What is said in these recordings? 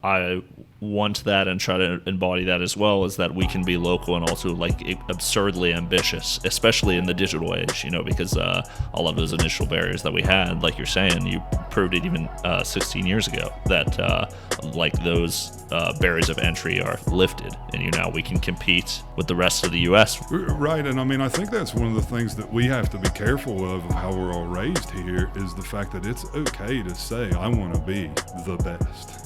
I want that and try to embody that as well, is that we can be local and also like absurdly ambitious, especially in the digital age, because all of those initial barriers that we had, like you're saying, you proved it even 16 years ago that like those barriers of entry are lifted, and now we can compete with the rest of the U.S. Right, and I mean, I think that's one of the things that we have to be careful of how we're all raised here, is the fact that it's okay to say, I want to be the best.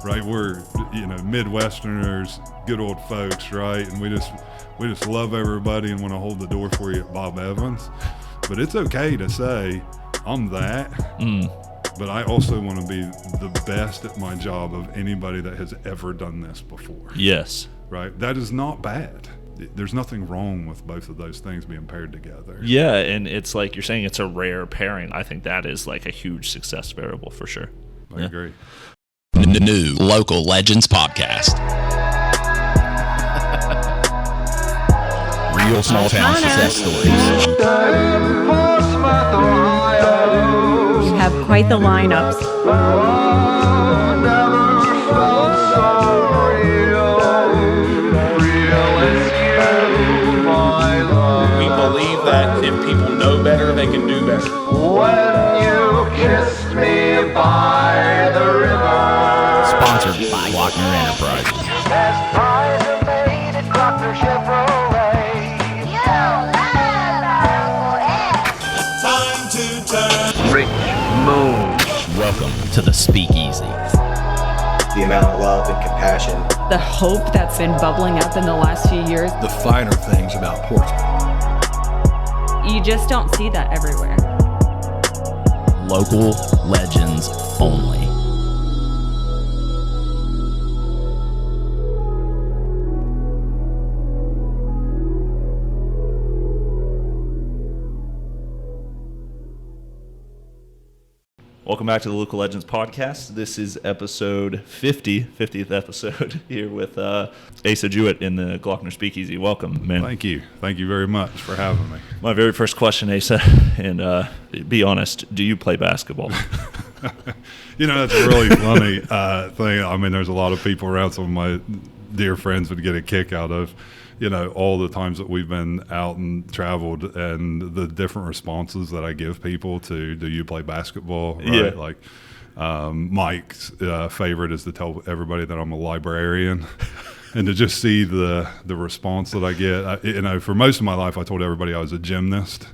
Right, we're Midwesterners, good old folks, right? And we just love everybody and want to hold the door for you at Bob Evans. But it's okay to say, I'm that. But I also want to be the best at my job of anybody that has ever done this before. Yes. Right? That is not bad. There's nothing wrong with both of those things being paired together. Yeah, and it's like you're saying, it's a rare pairing. I think that is like a huge success variable for sure. I agree. New Local Legends Podcast. Real small town success stories. You have quite the lineups. We believe that if people know better, they can do better. When you kissed me by the river. Sponsored by Glockner Enterprises. Best prize made at Glockner Chevrolet. Time to turn. Rich Moon. Welcome to the Speakeasy. The amount of love and compassion. The hope that's been bubbling up in the last few years. The finer things about Portsmouth. You just don't see that everywhere. Local legends only. Welcome back to the Local Legends Podcast. This is episode 50th episode here with Asa Jewett in the Glockner Speakeasy. Welcome, man. Thank you. Thank you very much for having me. My very first question, Asa, and be honest, do you play basketball? That's a really funny thing. I mean, there's a lot of people around. Some of my dear friends would get a kick out of, all the times that we've been out and traveled and the different responses that I give people to, do you play basketball? Right? Yeah. Like Mike's favorite is to tell everybody that I'm a librarian. And to just see the response that I get, for most of my life, I told everybody I was a gymnast.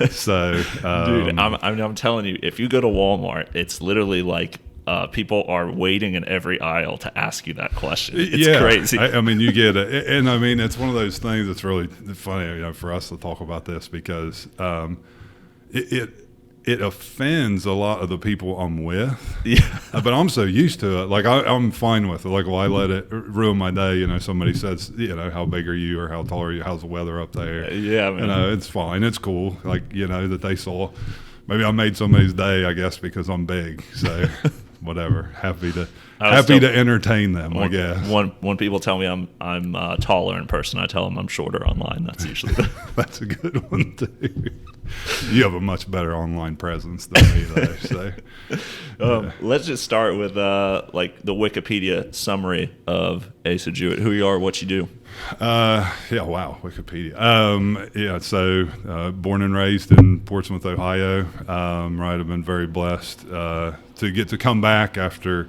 So, dude, I'm telling you, if you go to Walmart, it's literally like people are waiting in every aisle to ask you that question. It's crazy. I mean, you get it, and I mean, it's one of those things that's really funny, for us to talk about this because it offends a lot of the people I'm with. Yeah. But I'm so used to it. Like I'm fine with it. Like, well, I let it ruin my day. Somebody says, how big are you or how tall are you? How's the weather up there? Yeah, man. It's fine. It's cool. Like, that they saw. Maybe I made somebody's day, I guess, because I'm big. So whatever. Happy to entertain them, I guess. When people tell me I'm taller in person, I tell them I'm shorter online. That's usually that's a good one too. You have a much better online presence than me, though. So, let's just start with like the Wikipedia summary of Asa Jewett. Who you are, what you do. Wow, Wikipedia. So born and raised in Portsmouth, Ohio. Right, I've been very blessed to get to come back after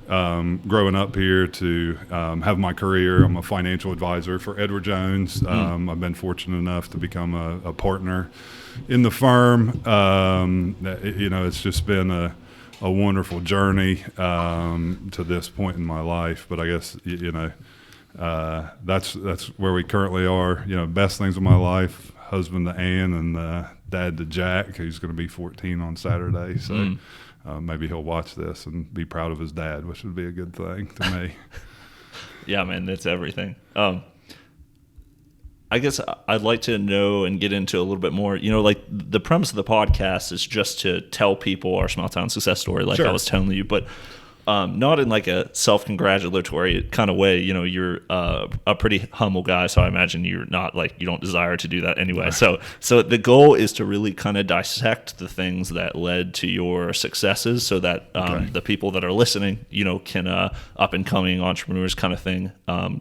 growing up here to have my career. I'm a financial advisor for Edward Jones. I've been fortunate enough to become a partner in the firm. It's just been a wonderful journey to this point in my life. But I guess that's where we currently are. Best things of my life: husband to Ann and dad to Jack, who's going to be 14 on Saturday. So maybe he'll watch this and be proud of his dad, which would be a good thing to me. Yeah, man, that's everything. I guess I'd like to know and get into a little bit more, like the premise of the podcast is just to tell people our small town success story, like Sure. I was telling you, but not in like a self-congratulatory kind of way. You know, you're a pretty humble guy, so I imagine you're not like, you don't desire to do that anyway. So the goal is to really kind of dissect the things that led to your successes, so that the people that are listening, you know, can up and coming entrepreneurs kind of thing,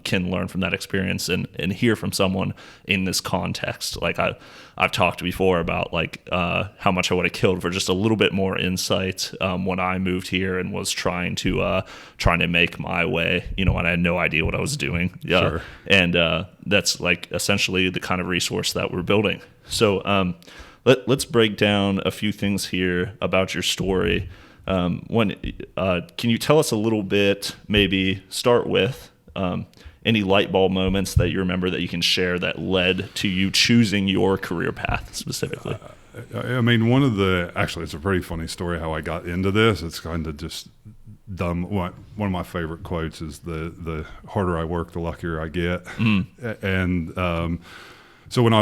can learn from that experience and hear from someone in this context. Like I've talked before about like how much I would have killed for just a little bit more insight when I moved here and was trying to make my way, you know, and I had no idea what I was doing. Yeah, sure. And that's like essentially the kind of resource that we're building. So let's break down a few things here about your story. Can you tell us a little bit? Maybe start with any light bulb moments that you remember that you can share that led to you choosing your career path specifically. I mean, actually, it's a pretty funny story how I got into this. It's kind of just dumb. One of my favorite quotes is the harder I work, the luckier I get. And so when I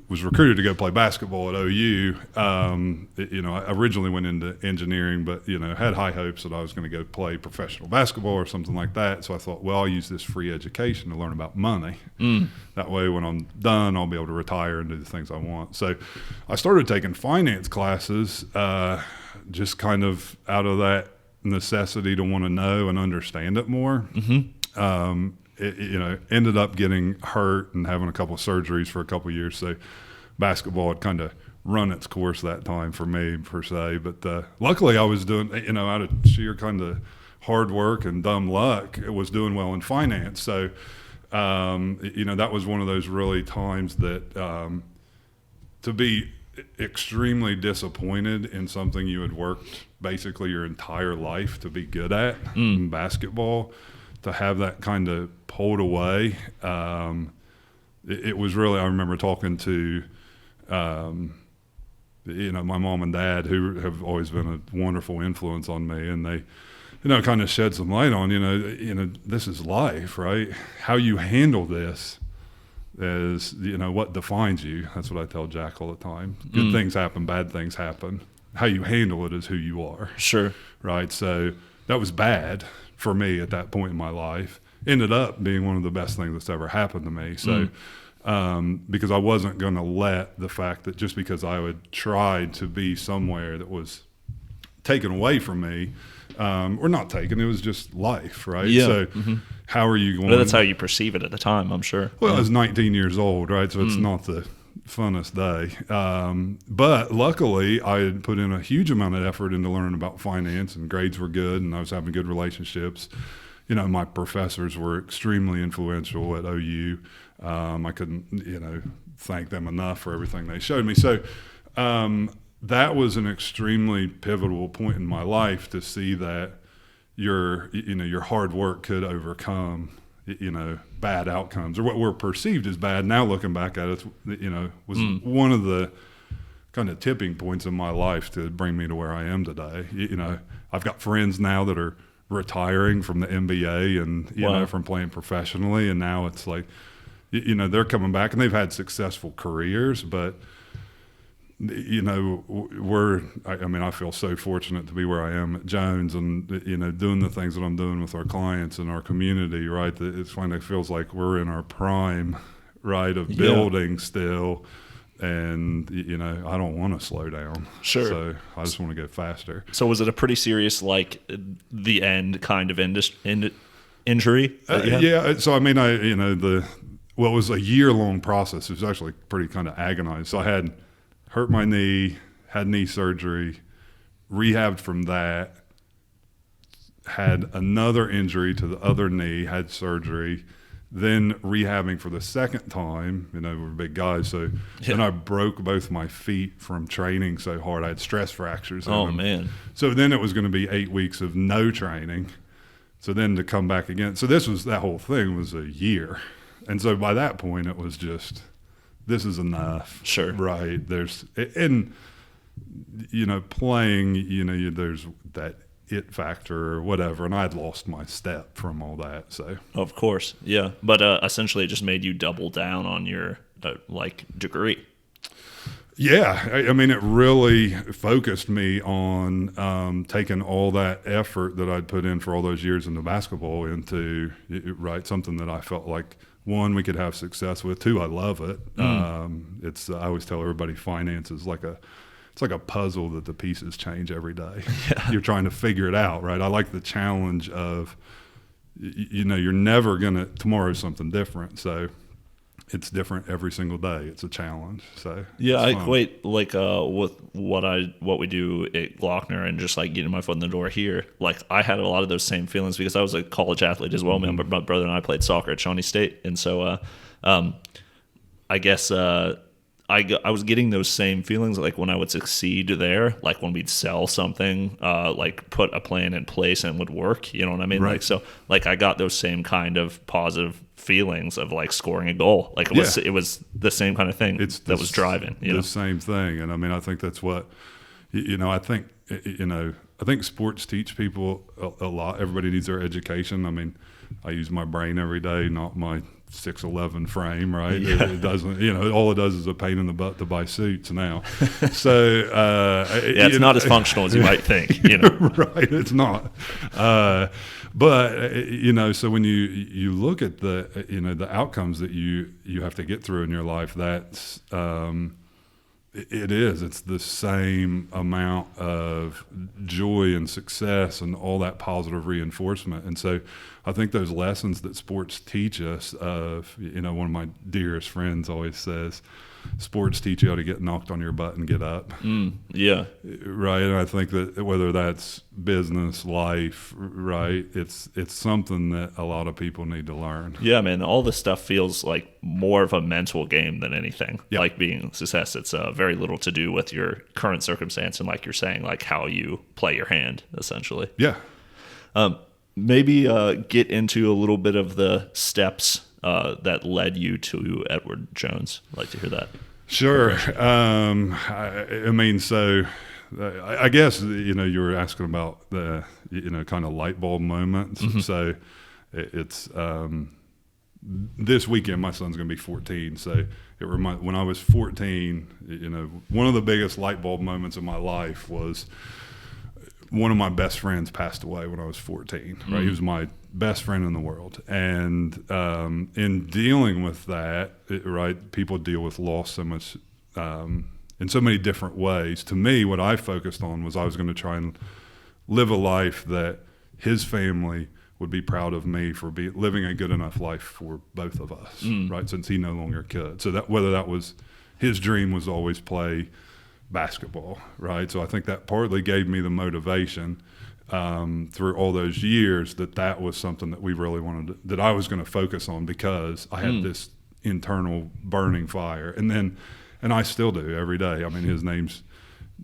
was recruited to go play basketball at OU, you know, I originally went into engineering, but, you know, had high hopes that I was going to go play professional basketball or something like that. So I thought, well, I'll use this free education to learn about money. That way, when I'm done, I'll be able to retire and do the things I want. So I started taking finance classes just kind of out of that necessity to want to know and understand it more. You know, ended up getting hurt and having a couple of surgeries for a couple of years. So basketball had kind of run its course that time for me, per se. But luckily I was doing, you know, out of sheer kind of hard work and dumb luck, it was doing well in finance. So, you know, that was one of those really times that to be extremely disappointed in something you had worked basically your entire life to be good at, in basketball, to have that kind of pulled away. It was really, I remember talking to, you know, my mom and dad, who have always been a wonderful influence on me, and they, you know, kind of shed some light on, you know, this is life, right? How you handle this is, you know, what defines you. That's what I tell Jack all the time. Good things happen, bad things happen. How you handle it is who you are. Sure. Right? So that was bad for me at that point in my life. Ended up being one of the best things that's ever happened to me. So, because I wasn't going to let the fact that just because I would try to be somewhere that was taken away from me, or not taken, it was just life, right? Yeah. So how are you going? Well, that's how you perceive it at the time, I'm sure. Well, I was 19 years old, right? So it's not the funnest day. But luckily, I had put in a huge amount of effort into learning about finance, and grades were good, and I was having good relationships. You know, my professors were extremely influential at OU. I couldn't, you know, thank them enough for everything they showed me. So that was an extremely pivotal point in my life to see that your hard work could overcome, you know, bad outcomes, or what were perceived as bad. Now looking back at it, you know, was one of the kind of tipping points in my life to bring me to where I am today. You know, I've got friends now that are retiring from the NBA and, you know, from playing professionally. And now it's like, you know, they're coming back and they've had successful careers, but, you know, I feel so fortunate to be where I am at Jones and, you know, doing the things that I'm doing with our clients and our community, right? It's funny, it feels like we're in our prime, right, of building still. And, you know, I don't want to slow down. Sure. So I just want to go faster. So was it a pretty serious, like, the end kind of injury? Yeah. So, I mean, it was a year-long process. It was actually pretty kind of agonizing. So I had hurt my knee, had knee surgery, rehabbed from that, had another injury to the other knee, had surgery, then rehabbing for the second time. You know, we're big guys, so then I broke both my feet from training so hard. I had stress fractures. Oh, man. So then it was going to be 8 weeks of no training. So then to come back again. So that whole thing was a year. And so by that point, it was just, this is enough. Sure. Right. And, you know, playing, you know, there's that it factor or whatever, and I had lost my step from all that. So of course, yeah. But essentially, it just made you double down on your degree. Yeah, I mean, it really focused me on taking all that effort that I'd put in for all those years into basketball into something that I felt like, one, we could have success with. Two, I love it. It's I always tell everybody finance is like a puzzle that the pieces change every day. Yeah. You're trying to figure it out, right? I like the challenge of, you're never gonna, tomorrow's something different, so it's different every single day. It's a challenge. So yeah, I equate with what we do at Glockner and just like getting my foot in the door here. Like I had a lot of those same feelings because I was a college athlete as well. Mm-hmm. My brother and I played soccer at Shawnee State, and so I guess I was getting those same feelings like when I would succeed there, like when we'd sell something, like put a plan in place and it would work. You know what I mean? Right. Like so, like I got those same kind of positive feelings of like scoring a goal. Like it was the same kind of thing that was driving. The same thing, and I mean I think that's what I think sports teach people a lot. Everybody needs their education. I mean, I use my brain every day, not my 6'11" frame, right? Yeah. It doesn't, all it does is a pain in the butt to buy suits now. So it's not as functional as you might think. Right? It's not. But so when you look at the outcomes that you have to get through in your life, that's it's the same amount of joy and success and all that positive reinforcement. And so I think those lessons that sports teach us of, one of my dearest friends always says, sports teach you how to get knocked on your butt and get up. Yeah. Right. And I think that whether that's business, life, right, it's something that a lot of people need to learn. Yeah, man. All this stuff feels like more of a mental game than anything. Yep. Like being success, it's very little to do with your current circumstance and like you're saying, like how you play your hand, essentially. Yeah. Maybe get into a little bit of the steps that led you to Edward Jones. I'd like to hear that. Sure. I mean, so I guess, you were asking about the, kind of light bulb moments. Mm-hmm. So it's this weekend, my son's going to be 14. So when I was 14, one of the biggest light bulb moments of my life was one of my best friends passed away when I was 14, right? Mm-hmm. He was my best friend in the world. And in dealing with that, right, people deal with loss so much, in so many different ways. To me, what I focused on was I was going to try and live a life that his family would be proud of me for living a good enough life for both of us, right, since he no longer could. So that whether that was his dream was always play basketball, right? So I think that partly gave me the motivation through all those years that was something that we really wanted that I was going to focus on because I had this internal burning fire, and I still do every day. I mean, his name's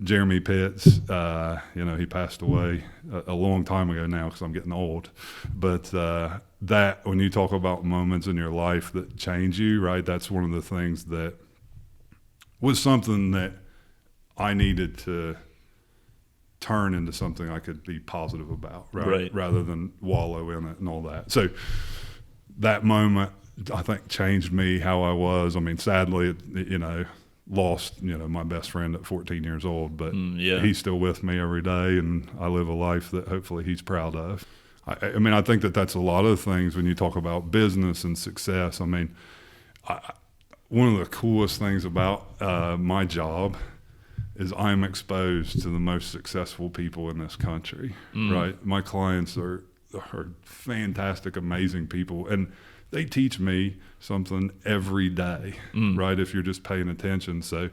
Jeremy Pitts. He passed away a long time ago now because I'm getting old. But that when you talk about moments in your life that change you, right? That's one of the things that was something that I needed to turn into something I could be positive about, right? Rather than wallow in it and all that. So that moment, I think, changed me how I was. I mean, sadly, lost, my best friend at 14 years old, but he's still with me every day, and I live a life that hopefully he's proud of. I mean, I think that's a lot of things when you talk about business and success. I mean, one of the coolest things about my job is I'm exposed to the most successful people in this country, right? My clients are fantastic, amazing people, and they teach me something every day, right, if you're just paying attention. So,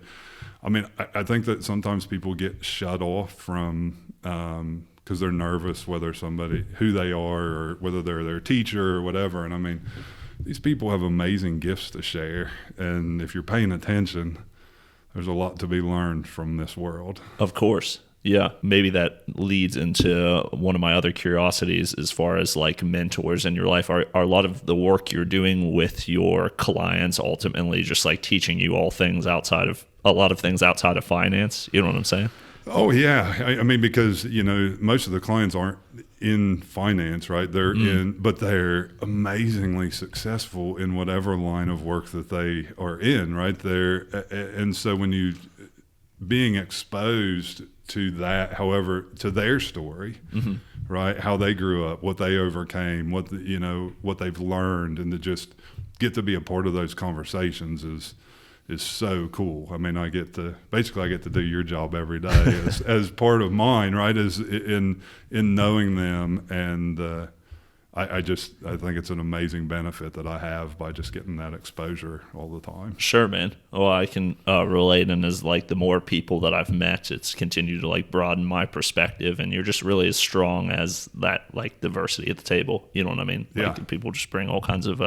I mean, I think that sometimes people get shut off from because they're nervous who they are or whether they're their teacher or whatever. And I mean, these people have amazing gifts to share, and if you're paying attention, there's a lot to be learned from this world. Of course. Yeah. Maybe that leads into one of my other curiosities as far as like mentors in your life. Are a lot of the work you're doing with your clients ultimately just like teaching you a lot of things outside of finance? You know what I'm saying? Oh, yeah. I mean, because, most of the clients aren't in finance, right? They're but they're amazingly successful in whatever line of work that they are in, right? And so when you being exposed to that, however, to their story, right? How they grew up, what they overcame, what they've learned, and to just get to be a part of those conversations is so cool. I mean, I get to do your job every day as part of mine, right? As in knowing them, and I think it's an amazing benefit that I have by just getting that exposure all the time. Sure, man. Well, I can relate, and as like the more people that I've met, it's continued to like broaden my perspective, and you're just really as strong as that like diversity at the table. You know what I mean? Yeah. Like people just bring all kinds of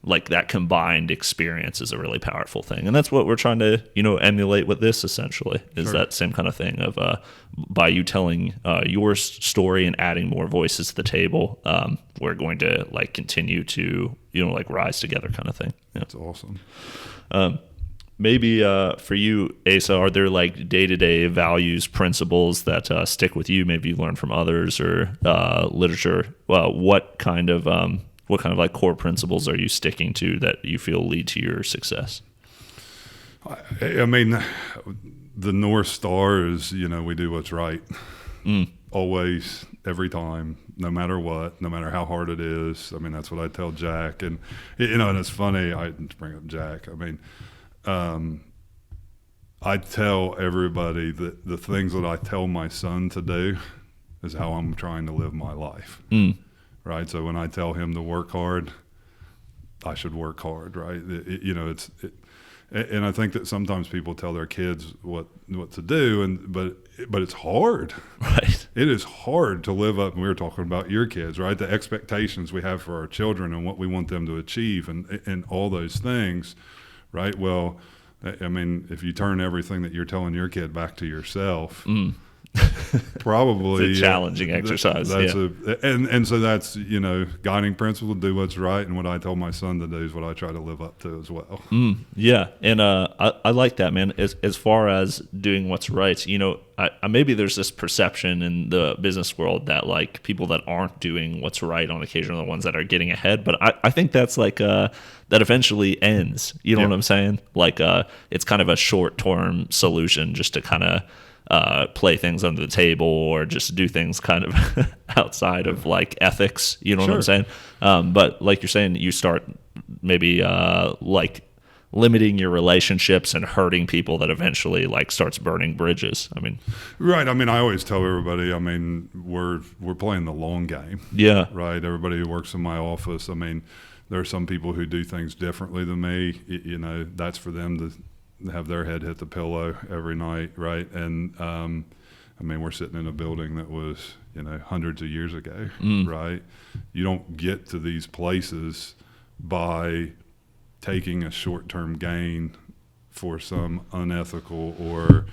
like that combined experience is a really powerful thing, and that's what we're trying to emulate with this essentially is Sure. that same kind of thing of by you telling your story and adding more voices to the table, we're going to like continue to like rise together kind of thing. Yeah. That's awesome. Maybe for you, Asa, are there like day-to-day values, principles that stick with you? Maybe you learned from others or literature. What kind of like core principles are you sticking to that you feel lead to your success? I mean, the North Star is, we do what's right. Always, every time, no matter what, no matter how hard it is. I mean, that's what I tell Jack. And, and it's funny, I bring up Jack. I mean, I tell everybody that the things that I tell my son to do is how I'm trying to live my life. Right. So when I tell him to work hard, I should work hard. Right. And I think that sometimes people tell their kids what to do, but it's hard. Right. It is hard to live up. And we were talking about your kids, right? The expectations we have for our children and what we want them to achieve and all those things. Right. Well, I mean, if you turn everything that you're telling your kid back to yourself, probably it's a challenging exercise. And so that's guiding principle, do what's right, and what I told my son to do is what I try to live up to as well. Yeah, and I like that, man. As far as doing what's right, I maybe there's this perception in the business world that like people that aren't doing what's right on occasion are the ones that are getting ahead, but I think that's like that eventually ends. You know what I'm saying? Like it's kind of a short-term solution just to kind of play things under the table or just do things kind of outside of like ethics, you know what I'm saying? But like you're saying, you start maybe like limiting your relationships and hurting people that eventually like starts burning bridges. I mean, right. I mean, I always tell everybody, I mean, we're playing the long game. Yeah. Right. Everybody who works in my office, I mean, there are some people who do things differently than me. That's for them to have their head hit the pillow every night, right? And I mean, we're sitting in a building that was, hundreds of years ago, right? You don't get to these places by taking a short-term gain for some unethical or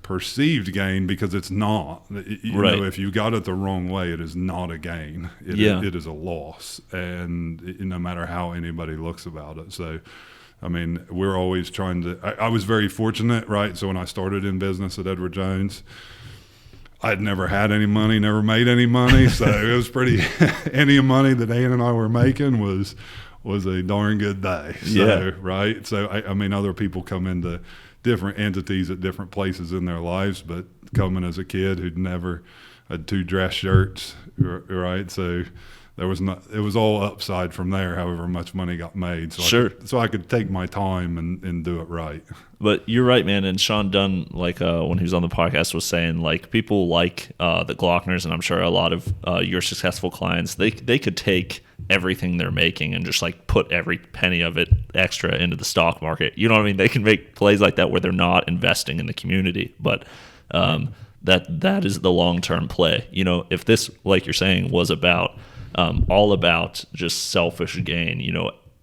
perceived gain, because it's not. You know, if you got it the wrong way, it is not a gain. It is a loss, and no matter how anybody looks about it. So, I mean, we're always trying to. I was very fortunate, right? So when I started in business at Edward Jones, I'd never had any money, never made any money. So it was pretty. Any money that Ann and I were making was a darn good day. So, right. So I mean, other people come into different entities at different places in their lives, but coming as a kid who'd never had 2 dress shirts, right? So. It was all upside from there, however much money got made. So I could take my time and do it right. But you're right, man. And Sean Dunn, like when he was on the podcast, was saying like people like the Glockners, and I'm sure a lot of your successful clients, they could take everything they're making and just like put every penny of it extra into the stock market. You know what I mean? They can make plays like that where they're not investing in the community, but that is the long-term play. If this, like you're saying, was about all about just selfish gain,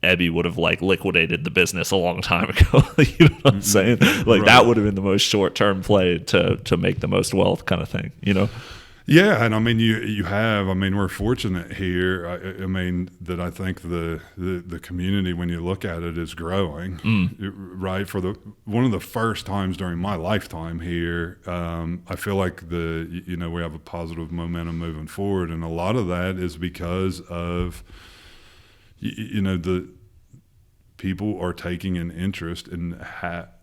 Ebby would have like liquidated the business a long time ago. You know what I'm saying? Like that would have been the most short-term play to make the most wealth kind of thing, Yeah, and I mean, you have. I mean, we're fortunate here. I mean, that I think the community, when you look at it, is growing. Right, for one of the first times during my lifetime here, I feel like we have a positive momentum moving forward, and a lot of that is because of people are taking an interest in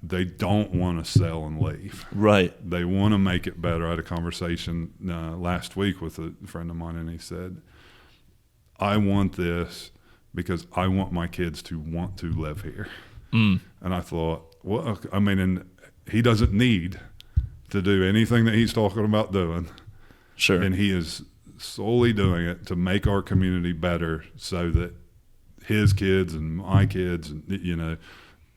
they don't want to sell and leave. Right. They want to make it better. I had a conversation last week with a friend of mine, and he said, I want this because I want my kids to want to live here. And I thought, well, I mean, and he doesn't need to do anything that he's talking about doing. Sure. And he is solely doing it to make our community better so that his kids and my kids,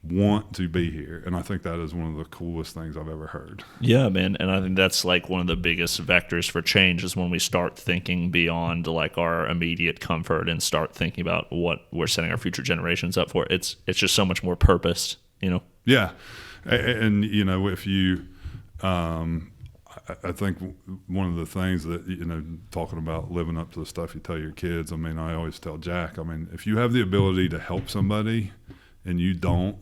want to be here. And I think that is one of the coolest things I've ever heard. Yeah, man. And I think that's like one of the biggest vectors for change is when we start thinking beyond like our immediate comfort and start thinking about what we're setting our future generations up for. It's just so much more purpose, Yeah. And, if you, I think one of the things that, talking about living up to the stuff you tell your kids, I mean, I always tell Jack, I mean, if you have the ability to help somebody and you don't,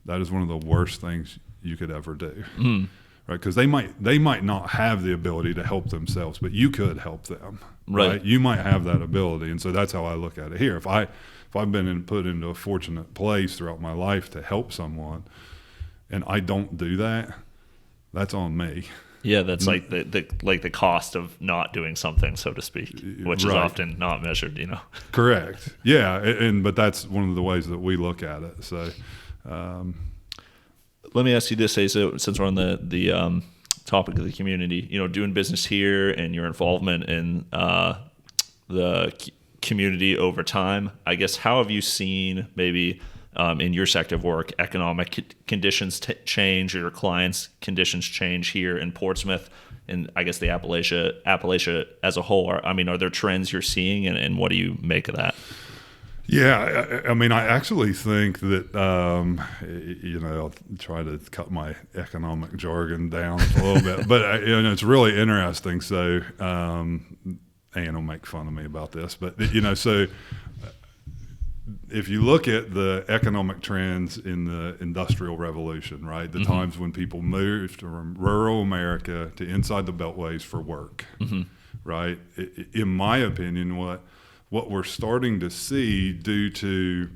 that is one of the worst things you could ever do. Right? Because they might not have the ability to help themselves, but you could help them. Right? You might have that ability. And so that's how I look at it here. If I've been put into a fortunate place throughout my life to help someone and I don't do that, that's on me. Yeah, that's like the cost of not doing something, so to speak, which is often not measured, Correct. Yeah, but that's one of the ways that we look at it. So, let me ask you this, Asa, since we're on the topic of the community, doing business here and your involvement in the community over time. I guess how have you seen maybe in your sector of work, economic conditions change, or your clients' conditions change here in Portsmouth, and I guess the Appalachia as a whole? Are there trends you're seeing, and what do you make of that? Yeah, I mean, I actually think that, I'll try to cut my economic jargon down a little bit, but it's really interesting. So, Ann will make fun of me about this, but so. If you look at the economic trends in the Industrial Revolution, right, the times when people moved from rural America to inside the beltways for work, right, in my opinion, what we're starting to see due to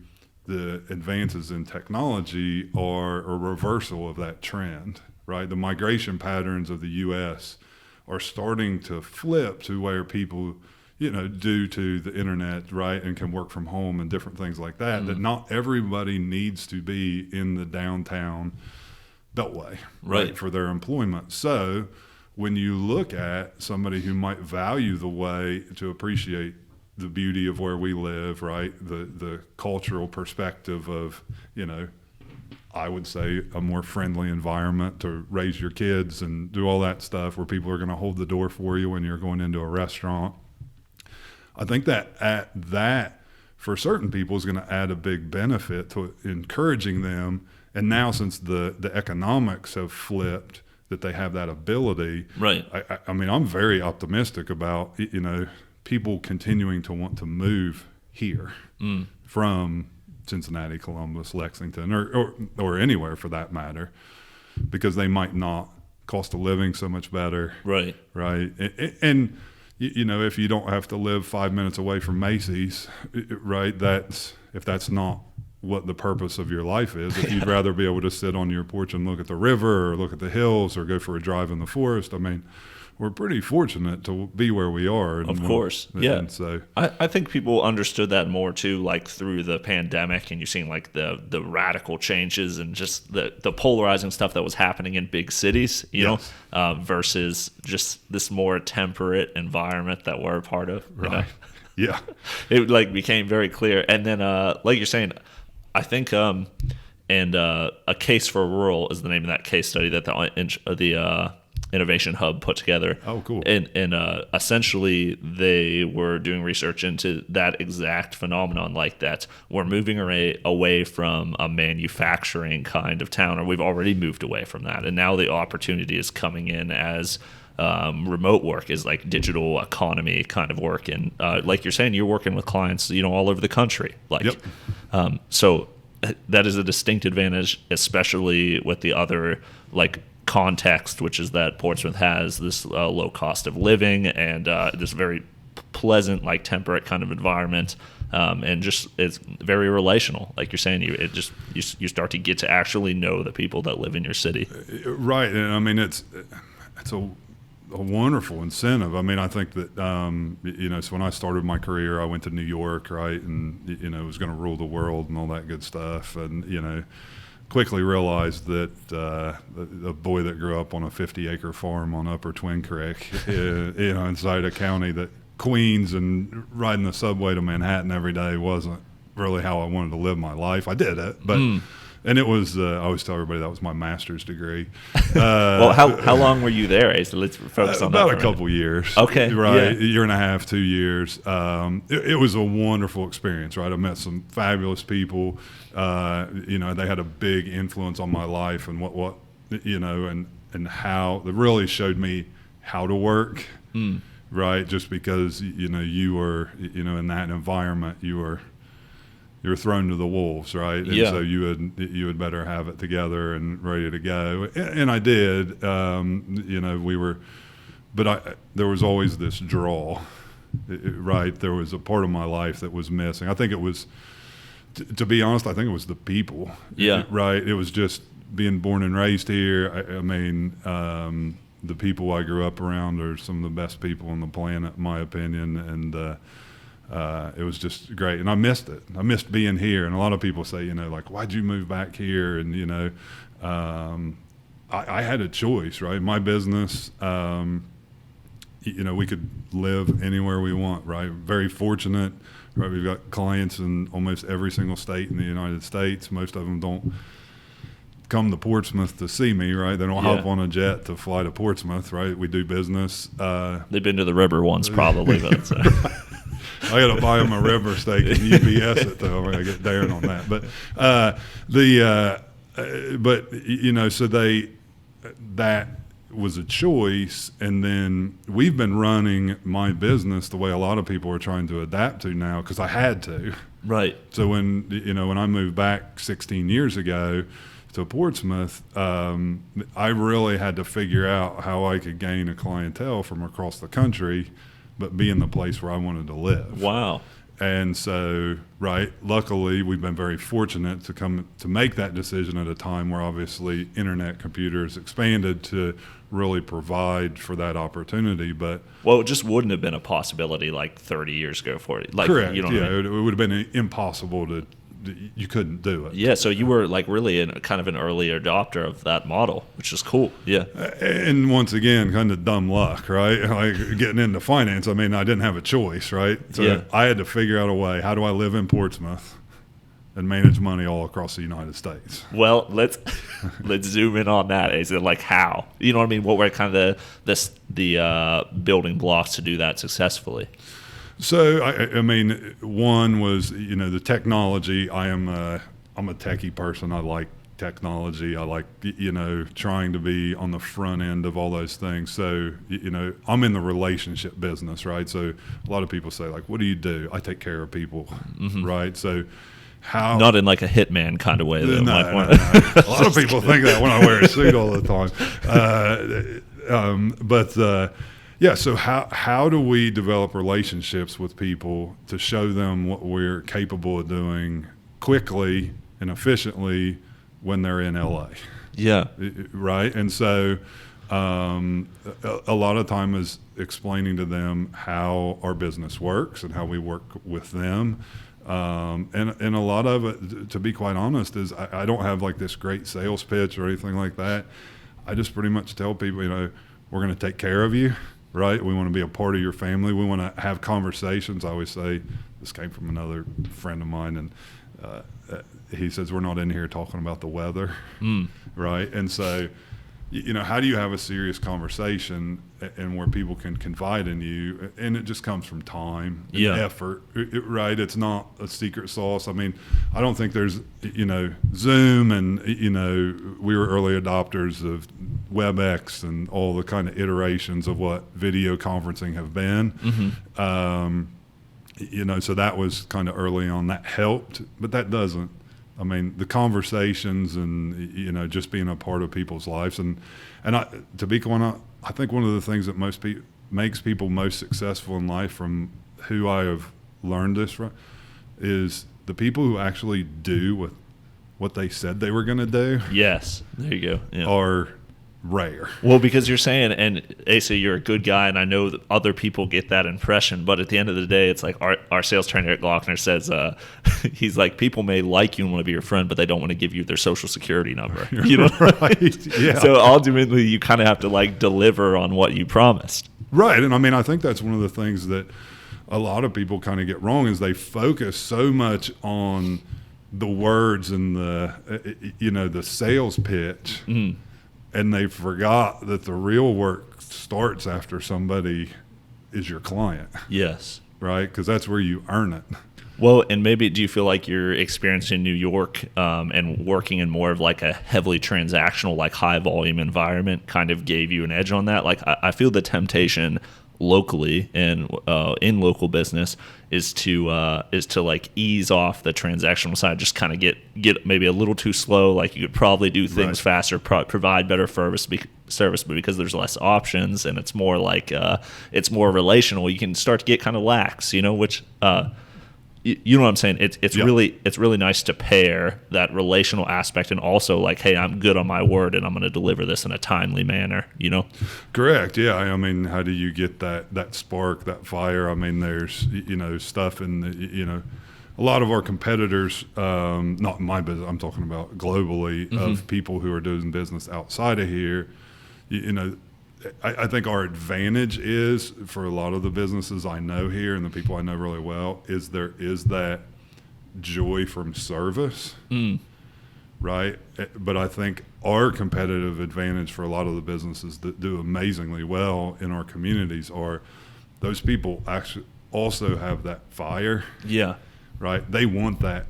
the advances in technology are a reversal of that trend, right? The migration patterns of the U.S. are starting to flip to where people due to the internet, right, and can work from home and different things like that, that not everybody needs to be in the downtown beltway, right, for their employment. So when you look at somebody who might value the way to appreciate the beauty of where we live, right, the cultural perspective of, I would say a more friendly environment to raise your kids and do all that stuff, where people are going to hold the door for you when you're going into a restaurant. I think that for certain people is going to add a big benefit to encouraging them. And now, since the economics have flipped, that they have that ability. Right. I mean, I'm very optimistic about people continuing to want to move here from Cincinnati, Columbus, Lexington, or anywhere for that matter, because they might not cost of living so much better. Right. Right. And if you don't have to live 5 minutes away from Macy's, right, if that's not what the purpose of your life is, if you'd rather be able to sit on your porch and look at the river or look at the hills or go for a drive in the forest, I mean, we're pretty fortunate to be where we are. Of course. Yeah. And so I think people understood that more too, like through the pandemic, and you're seeing like the radical changes and just the polarizing stuff that was happening in big cities, versus just this more temperate environment that we're a part of. Right. Yeah. It like became very clear. And then, like you're saying, I think, A Case for Rural is the name of that case study that the Innovation Hub put together. Oh, cool. And essentially they were doing research into that exact phenomenon, like that we're moving away from a manufacturing kind of town, or we've already moved away from that. And now the opportunity is coming in as remote work, is like digital economy kind of work. And like you're saying, you're working with clients, all over the country. So that is a distinct advantage, especially with the other context, which is that Portsmouth has this low cost of living and this very pleasant, like temperate kind of environment. And just it's very relational, like you're saying. You start to get to actually know the people that live in your city, right? And I mean, it's a wonderful incentive. I mean, I think that so when I started my career, I went to New York, right, and was going to rule the world and all that good stuff, and quickly realized that a boy that grew up on a 50-acre farm on Upper Twin Creek, inside a county that Queens, and riding the subway to Manhattan every day wasn't really how I wanted to live my life. I did it, but and it was I always tell everybody that was my master's degree. Well, how long were you there, Asa? Let's focus on that. About a couple years. Okay, right, yeah. A year and a half, 2 years. It was a wonderful experience. Right, I met some fabulous people. They had a big influence on my life and what and how they really showed me how to work. Right, just because you were in that environment, you were thrown to the wolves, right? And so you had better have it together and ready to go. And I did. There was always this draw, right? There was a part of my life that was missing. I think it was, to be honest, I think it was the people. Yeah. Right. It was just being born and raised here. I mean. The people I grew up around are some of the best people on the planet, in my opinion, and it was just great. And I missed it. I missed being here. And a lot of people say, like, why'd you move back here? And I had a choice, right? My business, we could live anywhere we want, right? Very fortunate, right? We've got clients in almost every single state in the United States. Most of them don't come to Portsmouth to see me, right? They don't hop on a jet to fly to Portsmouth, right? We do business. They've been to the river once, probably. But I got to buy them a river steak and UPS it, though. I get Darren on that. So that was a choice. And then we've been running my business the way a lot of people are trying to adapt to now, because I had to. Right. So when I moved back 16 years ago to Portsmouth, I really had to figure out how I could gain a clientele from across the country, but be in the place where I wanted to live. Wow. And so, right, luckily we've been very fortunate to make that decision at a time where obviously internet computers expanded to really provide for that opportunity. But it just wouldn't have been a possibility like 30 years ago for it. Like, correct. What I mean? It would have been impossible you couldn't do it. Yeah, so you were like really kind of an early adopter of that model, which is cool. Yeah. And once again, kind of dumb luck, right? Like getting into finance, I mean, I didn't have a choice, right? So I had to figure out a way. How do I live in Portsmouth and manage money all across the United States? Well, let's zoom in on that. Is it like how? You know what I mean? What were kind of the building blocks to do that successfully? So, I mean, one was, the technology. I'm a techie person. I like technology. I like, trying to be on the front end of all those things. So, I'm in the relationship business, right? So a lot of people say, like, what do you do? I take care of people, right? So how... Not in like a hitman kind of way, though. No. A lot of people think that when I wear a suit all the time. Yeah, so how do we develop relationships with people to show them what we're capable of doing quickly and efficiently when they're in LA? Yeah. Right? And so a lot of time is explaining to them how our business works and how we work with them. And a lot of it, to be quite honest, is I don't have like this great sales pitch or anything like that. I just pretty much tell people, we're going to take care of you. Right? We want to be a part of your family. We want to have conversations. I always say, this came from another friend of mine, and he says, we're not in here talking about the weather. Right? And so, how do you have a serious conversation and where people can confide in you? And it just comes from time and effort, right? It's not a secret sauce. I mean, I don't think there's, Zoom and, we were early adopters of WebEx and all the kind of iterations of what video conferencing have been. So that was kind of early on. That helped, but that doesn't. I mean, the conversations and, just being a part of people's lives. And to be quite honest, I think one of the things that makes people most successful in life from who I have learned this from is the people who actually do what they said they were going to do. Yes, there you go. Yeah. Are rare. Well, because you're saying, and Asa, you're a good guy, and I know that other people get that impression, but at the end of the day, it's like our sales trainer at Glockner says, he's like, people may like you and want to be your friend, but they don't want to give you their social security number. You know? Right. Yeah. So ultimately, you kind of have to like deliver on what you promised. Right. And I mean, I think that's one of the things that a lot of people kind of get wrong is they focus so much on the words and the sales pitch. Mm. And they forgot that the real work starts after somebody is your client. Yes. Right? Because that's where you earn it. Well, and maybe do you feel like your experience in New York and working in more of like a heavily transactional, like high volume environment kind of gave you an edge on that? Like I feel the temptation locally and in local business is to like ease off the transactional side, just kind of get maybe a little too slow. Like you could probably do things faster, provide better service, but because there's less options and it's more like it's more relational, you can start to get kind of lax, which you know what I'm saying? It's really nice to pair that relational aspect and also like, hey, I'm good on my word and I'm going to deliver this in a timely manner, Correct. Yeah. I mean, how do you get that spark, that fire? I mean, there's, stuff in the, a lot of our competitors, not in my business, I'm talking about globally, of people who are doing business outside of here, I think our advantage is for a lot of the businesses I know here and the people I know really well is there is that joy from service, right? But I think our competitive advantage for a lot of the businesses that do amazingly well in our communities are those people actually also have that fire. Yeah. Right? They want that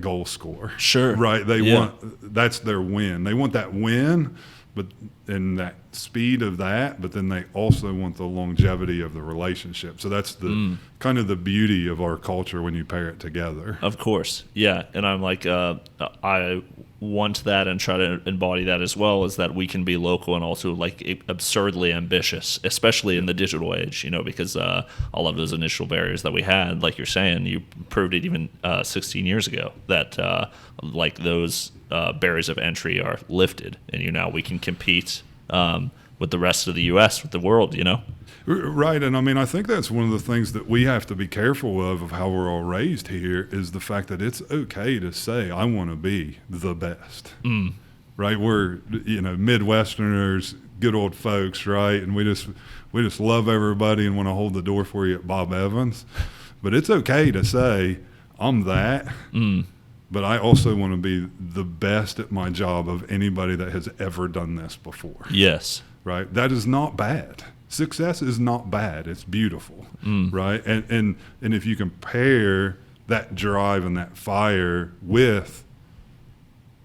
goal score. Sure. Right. They want, that's their win. They want that win, but and that speed of that, but then they also want the longevity of the relationship. So that's the kind of the beauty of our culture when you pair it together. Of course. Yeah. And I'm like, I want that and try to embody that as well, is that we can be local and also like absurdly ambitious, especially in the digital age, because all of those initial barriers that we had, like you're saying, you proved it even 16 years ago that like those barriers of entry are lifted and now we can compete with the rest of the U.S., with the world, Right. And I mean, I think that's one of the things that we have to be careful of how we're all raised here is the fact that it's okay to say, I want to be the best. Right. We're, Midwesterners, good old folks. Right. And we just love everybody and want to hold the door for you at Bob Evans. But it's okay to say, I'm that. But I also want to be the best at my job of anybody that has ever done this before. Yes. Right. That is not bad. Success is not bad. It's beautiful, right? And if you compare that drive and that fire with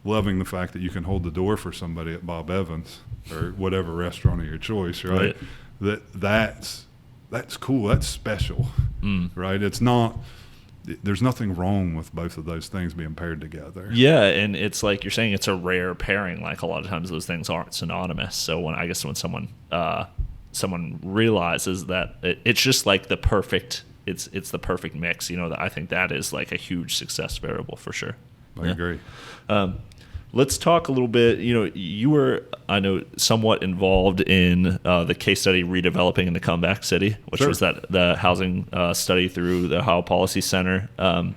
loving the fact that you can hold the door for somebody at Bob Evans or whatever restaurant of your choice, right? That's cool. That's special, right? It's not. There's nothing wrong with both of those things being paired together. Yeah, and it's like you're saying, it's a rare pairing. Like a lot of times, those things aren't synonymous. So when someone realizes that it's just like the perfect, it's the perfect mix. I think that is like a huge success variable for sure. I agree. Let's talk a little bit. You were, I know, somewhat involved in the case study redeveloping in the Comeback City, which was the housing study through the Ohio Policy Center, and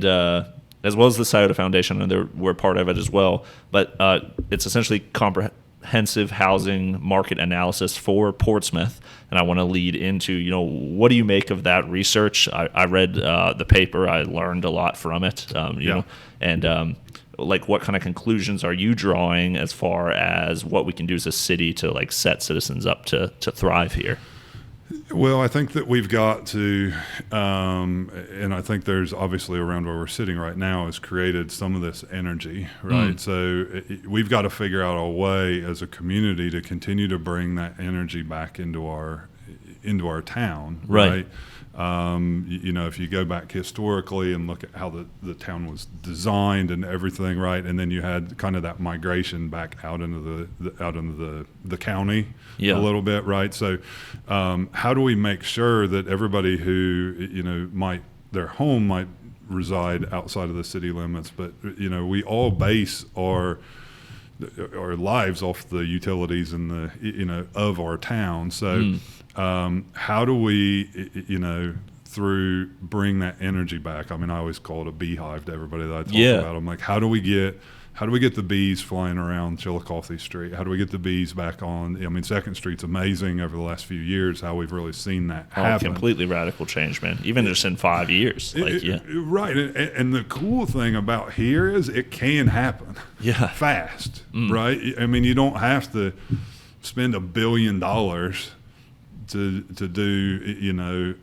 as well as the Scioto Foundation, and they were part of it as well. But it's essentially comprehensive housing market analysis for Portsmouth, and I want to lead into, what do you make of that research? I read the paper. I learned a lot from it, and like what kind of conclusions are you drawing as far as what we can do as a city to like set citizens up to thrive here? Well, I think that we've got to, and I think there's obviously around where we're sitting right now has created some of this energy, right? So we've got to figure out a way as a community to continue to bring that energy back into our into our town, Right. If you go back historically and look at how the town was designed and everything, right, and then you had kind of that migration back out into the county a little bit, right? So, how do we make sure that everybody who their home might reside outside of the city limits, but we all base our lives off the utilities and the of our town. So how do we through bring that energy back? I mean, I always call it a beehive to everybody that I talk about. I'm like, how do we get the bees flying around Chillicothe Street? How do we get the bees back on? I mean, 2nd Street's amazing over the last few years, how we've really seen that happen. Completely radical change, man. Even just in 5 years. Right. And the cool thing about here is it can happen fast, right? I mean, you don't have to spend $1 billion to do,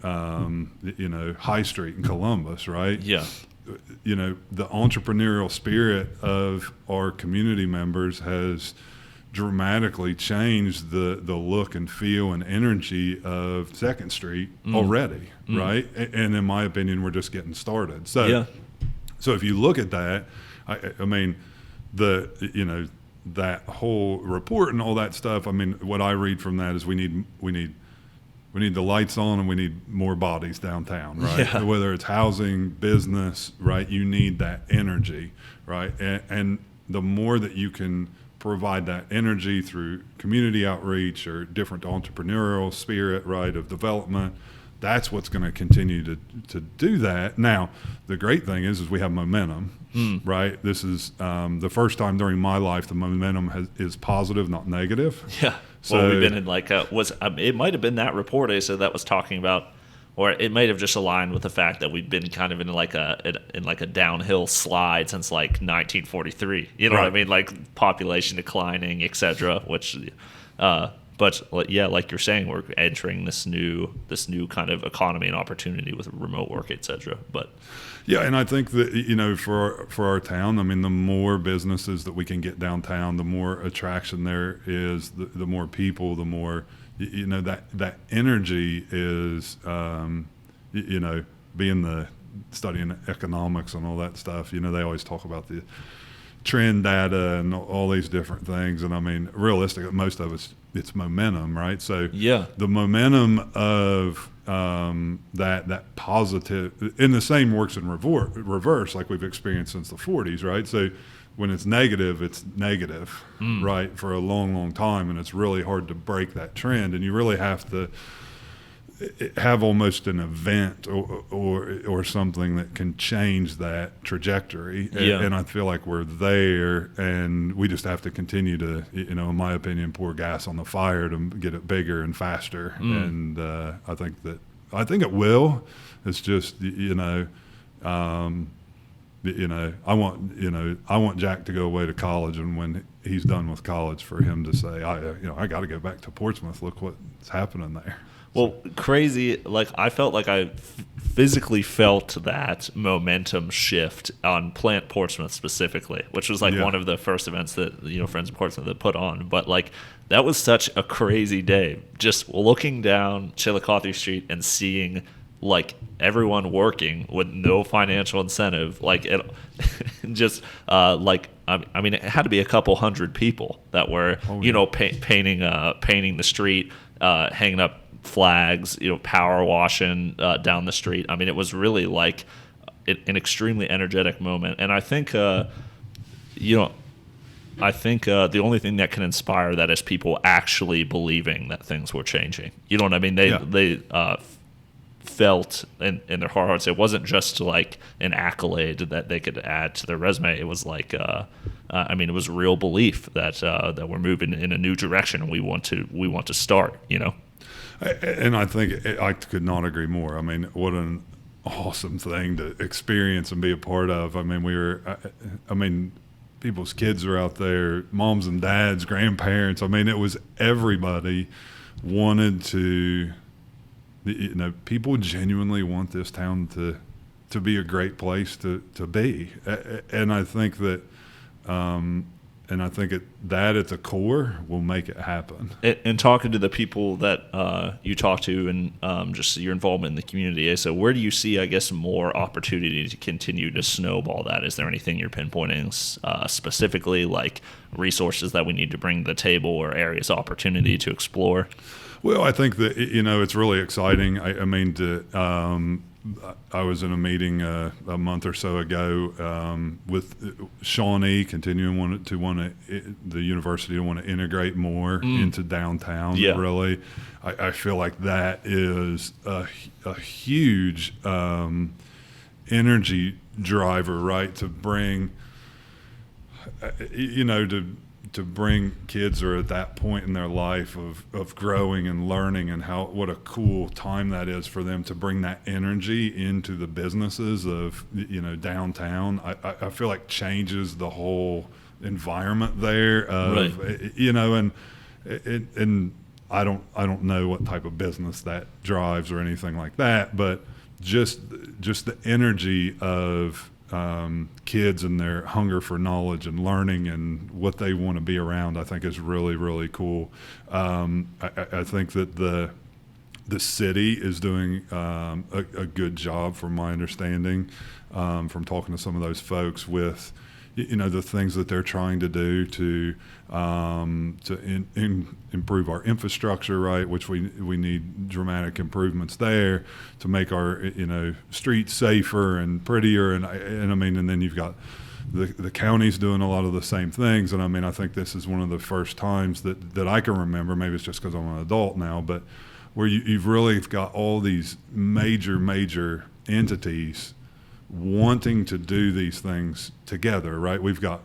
High Street in Columbus, right? Yeah. The entrepreneurial spirit of our community members has dramatically changed the look and feel and energy of 2nd Street already, right? And in my opinion, we're just getting started. So, so if you look at that, I mean, that whole report and all that stuff. I mean, what I read from that is we need the lights on and we need more bodies downtown, right? Yeah. Whether it's housing, business, right? You need that energy, right? And the more that you can provide that energy through community outreach or different entrepreneurial spirit, right, of development, that's what's going to continue to do that. Now, the great thing is we have momentum, right? This is the first time during my life the momentum is positive, not negative. Yeah. So we've been in it might have been that report I said that was talking about, or it might have just aligned with the fact that we've been kind of in like a downhill slide since like 1943. You know what I mean? Like population declining, etc. Which, but yeah, like you're saying, we're entering this new kind of economy and opportunity with remote work, etc. But yeah, and I think that for our town, I mean, the more businesses that we can get downtown, the more attraction there is, the more people, the more that energy is being studying economics and all that stuff. They always talk about the trend data and all these different things, and I mean, realistically, most of it's momentum, right? So the momentum of that positive, and the same works in reverse, like we've experienced since the 40s, right? So when it's negative, right, for a long, long time, and it's really hard to break that trend, and you really have to have almost an event or something that can change that trajectory. And I feel like we're there, and we just have to continue to, in my opinion, pour gas on the fire to get it bigger and faster. And I think it will. It's just I want Jack to go away to college, and when he's done with college, for him to say, I got to go back to Portsmouth. Look what's happening there. Well, crazy. Like, I felt like I physically felt that momentum shift on Plant Portsmouth specifically, which was like one of the first events that, Friends of Portsmouth had put on. But like, that was such a crazy day. Just looking down Chillicothe Street and seeing like everyone working with no financial incentive, like it just I mean, it had to be a couple hundred people that were, painting the street, hanging up flags, power washing down the street. I mean, it was really like an extremely energetic moment. And I think, the only thing that can inspire that is people actually believing that things were changing. You know what I mean? They felt in their hearts. It wasn't just like an accolade that they could add to their resume. It was like, it was real belief that we're moving in a new direction, and we want to start. And I think I could not agree more. I mean, what an awesome thing to experience and be a part of. I mean, people's kids are out there, moms and dads, grandparents. I mean, it was everybody wanted to, people genuinely want this town to be a great place to be. And I think that, I think that at the core will make it happen. And talking to the people that you talk to and just your involvement in the community, so where do you see, I guess, more opportunity to continue to snowball that? Is there anything you're pinpointing specifically, like resources that we need to bring to the table or areas of opportunity to explore? Well, I think that, it's really exciting. I was in a meeting a month or so ago with Shawnee, continuing the university to want to integrate more into downtown. Yeah. Really, I feel like that is a huge energy driver, right? To bring, to bring kids who are at that point in their life of growing and learning, and what a cool time that is for them to bring that energy into the businesses of downtown. I feel like changes the whole environment there of, right. And I don't know what type of business that drives or anything like that, but just the energy of kids and their hunger for knowledge and learning and what they want to be around, I think is really, really cool. I think that the city is doing a good job, from my understanding, from talking to some of those folks, with the things that they're trying to do to improve our infrastructure, right? Which we need dramatic improvements there to make our streets safer and prettier, and then you've got the county's doing a lot of the same things, and I think this is one of the first times that I can remember. Maybe it's just because I'm an adult now, but where you've really got all these major entities wanting to do these things together, right? We've got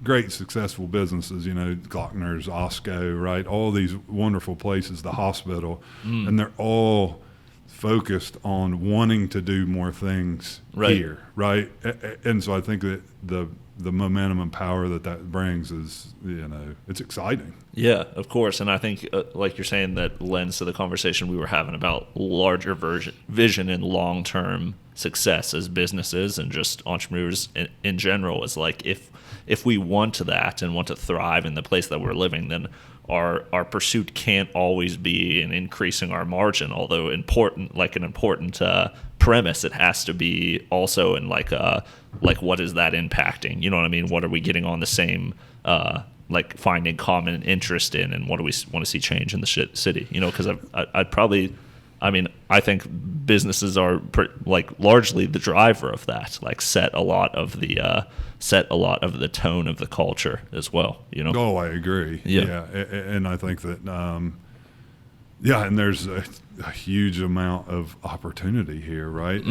great successful businesses, Glockner's, Osco, right? All these wonderful places, the hospital, and they're all focused on wanting to do more things here, right? And so I think that the momentum and power that brings is, it's exciting. Yeah, of course. And I think, like you're saying, that lends to the conversation we were having about larger vision and long-term success as businesses and just entrepreneurs in general. Is like, if we want that and want to thrive in the place that we're living, then our pursuit can't always be in increasing our margin, although an important premise. It has to be also in like what is that impacting? You know what I mean? What are we getting on the same finding common interest in, and what do we want to see change in the city? Because I think businesses are largely the driver of that. Set a lot of the tone of the culture as well. Oh, I agree. Yeah. And I think that and there's a huge amount of opportunity here, right?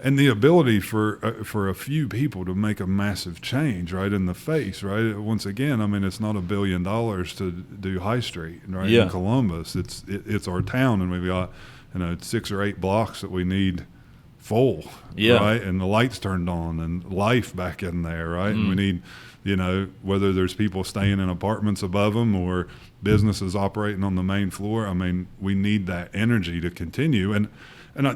And the ability for a few people to make a massive change, right, in the face, right? Once again, it's not $1 billion to do High Street, right? Yeah. In Columbus, it's our town, and we've got 6 or 8 blocks that we need full, right? And the lights turned on and life back in there, right? And we need, whether there's people staying in apartments above them or businesses operating on the main floor. We need that energy to continue, and I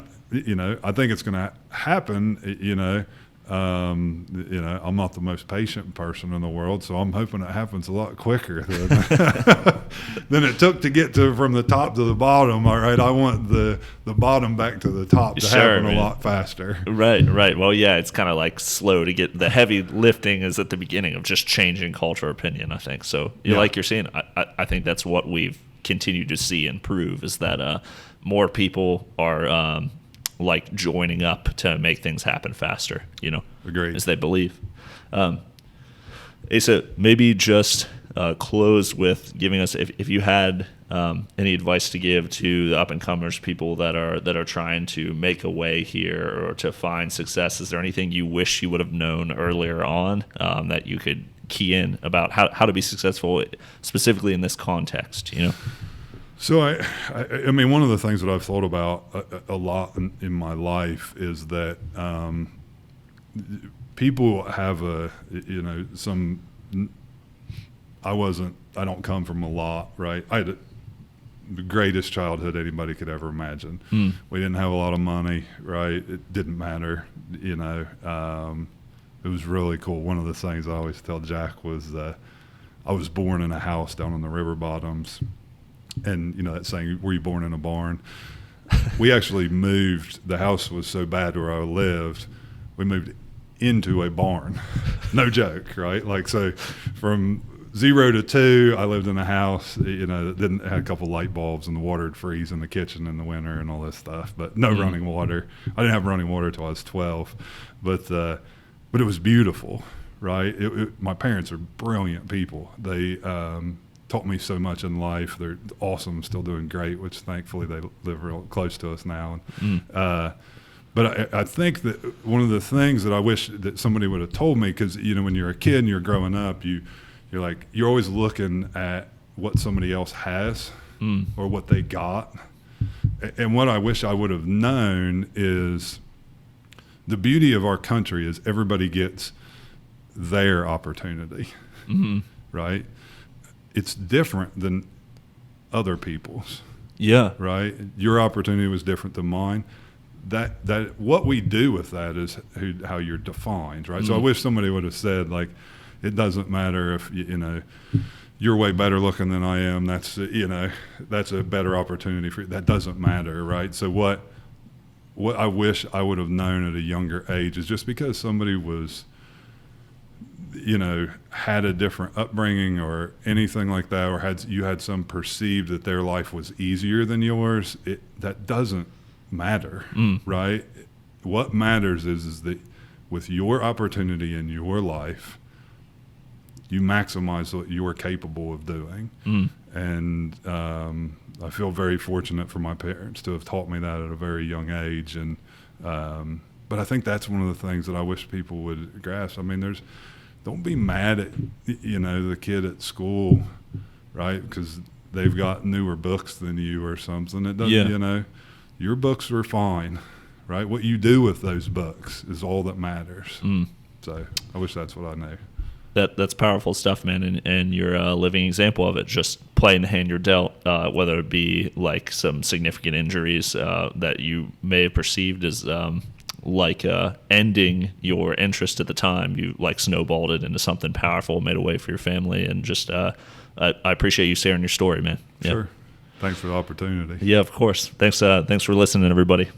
think it's going to happen. I'm not the most patient person in the world, so I'm hoping it happens a lot quicker than it took to get from the top to the bottom. All right, I want the bottom back to the top to happen a lot faster. Right. Well, yeah, it's kind of like slow to get. The heavy lifting is at the beginning of just changing culture opinion, I think. So, like you're saying, I think that's what we've continued to see and prove, is that more people are joining up to make things happen faster, Agreed. as they believe. Asa, maybe just close with giving us, if you had any advice to give to the up-and-comers, people that are trying to make a way here or to find success. Is there anything you wish you would have known earlier on that you could key in about how to be successful, specifically in this context, So I mean, one of the things that I've thought about a lot in my life is that people have I don't come from a lot, right? I had the greatest childhood anybody could ever imagine. We didn't have a lot of money, right? It didn't matter, it was really cool. One of the things I always tell Jack was I was born in a house down on the river bottoms, and you know that saying, "Were you born in a barn?" We actually moved. The house was so bad where I lived, we moved into a barn. No joke, right? Like, so from 0 to 2, I lived in a house, you know, that had a couple light bulbs, and the water would freeze in the kitchen in the winter and all this stuff, but no running water. I didn't have running water till I was 12, but it was beautiful, right? My parents are brilliant people. They taught me so much in life. They're awesome, still doing great, which thankfully they live real close to us now. But I think that one of the things that I wish that somebody would have told me, because you know when you're a kid and you're growing up, you're always looking at what somebody else has or what they got. And what I wish I would have known is the beauty of our country is everybody gets their opportunity, right? It's different than other people's. Yeah. Right? Your opportunity was different than mine. That what we do with that is how you're defined, right? So I wish somebody would have said, like, it doesn't matter if you know you're way better looking than I am. That's that's a better opportunity for you. That doesn't matter, right? So what I wish I would have known at a younger age is just because somebody was, had a different upbringing or anything like that, or you had some perceived that their life was easier than yours, that doesn't matter, right? What matters is that with your opportunity in your life, you maximize what you are capable of doing. And I feel very fortunate for my parents to have taught me that at a very young age. And but I think that's one of the things that I wish people would grasp. I mean, don't be mad at the kid at school, right? Because they've got newer books than you or something. It doesn't, your books are fine, right? What you do with those books is all that matters. So I wish that's what I knew. That's powerful stuff, man, and you're a living example of it. Just playing the hand you're dealt, whether it be like some significant injuries that you may have perceived as ending your interest at the time. You snowballed it into something powerful, made a way for your family, and just I appreciate you sharing your story, man. Yeah. Sure. Thanks for the opportunity. Yeah, of course. Thanks for listening, everybody.